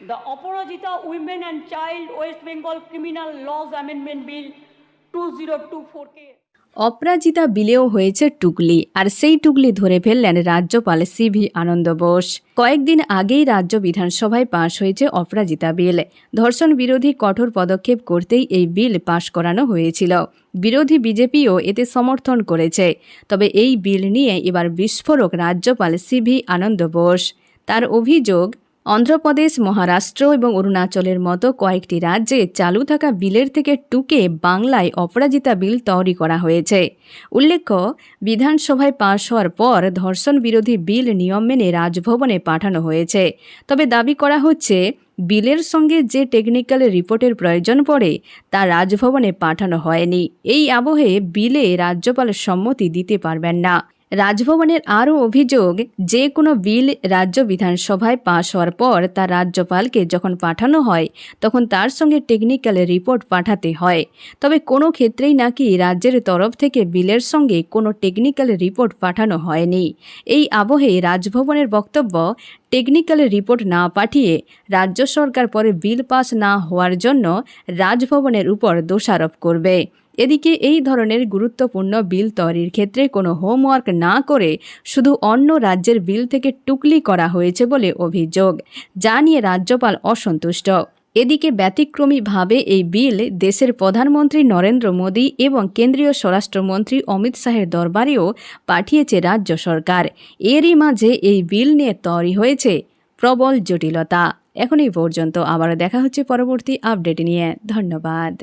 The Aparajita Women and Child West Bengal Criminal Laws Amendment Bill 2024 के অপরাজিতা বিলেও হয়েছে টুকলি, আর সেই টুকলি ধরে ফেললেন রাজ্যপাল সিভি আনন্দ বোস। কয়েকদিন আগেই রাজ্য বিধানসভায় পাশ হয়েছে অপরাজিতা বিল। ধর্ষণ বিরোধী কঠোর পদক্ষেপ করতেই এই বিল পাশ করানো হয়েছিল। বিরোধী বিজেপিও এতে সমর্থন করেছে। তবে এই বিল নিয়ে এবার বিস্ফোরক রাজ্যপাল সিভি আনন্দ বোস। তার অভিযোগ, অন্ধ্রপ্রদেশ, মহারাষ্ট্র এবং অরুণাচলের মতো কয়েকটি রাজ্যে চালু থাকা বিলের থেকে টুকে বাংলায় অপরাজিতা বিল তৈরি করা হয়েছে। উল্লেখ্য, বিধানসভায় পাশ হওয়ার পর ধর্ষণ বিরোধী বিল নিয়ম মেনে রাজভবনে পাঠানো হয়েছে। তবে দাবি করা হচ্ছে, বিলের সঙ্গে যে টেকনিক্যাল রিপোর্টের প্রয়োজন পড়ে তা রাজভবনে পাঠানো হয়নি। এই আবহে বিলে রাজ্যপাল সম্মতি দিতে পারবেন না। রাজভবনের আরও অভিযোগ, যে কোনো বিল রাজ্য বিধানসভায় পাশ হওয়ার পর তা রাজ্যপালকে যখন পাঠানো হয় তখন তার সঙ্গে টেকনিক্যাল রিপোর্ট পাঠাতে হয়। তবে কোনো ক্ষেত্রেই নাকি রাজ্যের তরফ থেকে বিলের সঙ্গে কোনো টেকনিক্যাল রিপোর্ট পাঠানো হয়নি। এই আবহে রাজভবনের বক্তব্য, টেকনিক্যাল রিপোর্ট না পাঠিয়ে রাজ্য সরকার পরে বিল পাস না হওয়ার জন্য রাজভবনের উপর দোষারোপ করবে। এদিকে এই ধরনের গুরুত্বপূর্ণ বিল তৈরির ক্ষেত্রে কোনো হোমওয়ার্ক না করে শুধু অন্য রাজ্যের বিল থেকে টুকলি করা হয়েছে বলে অভিযোগ, যা নিয়ে রাজ্যপাল অসন্তুষ্ট। এদিকে ব্যতিক্রমীভাবে এই বিল দেশের প্রধানমন্ত্রী নরেন্দ্র মোদী এবং কেন্দ্রীয় স্বরাষ্ট্রমন্ত্রী অমিত শাহের দরবারেও পাঠিয়েছে রাজ্য সরকার। এরই মাঝে এই বিল নিয়ে তৈরি হয়েছে প্রবল জটিলতা। এখন এই পর্যন্ত, আবারও দেখা হচ্ছে পরবর্তী আপডেট নিয়ে। ধন্যবাদ।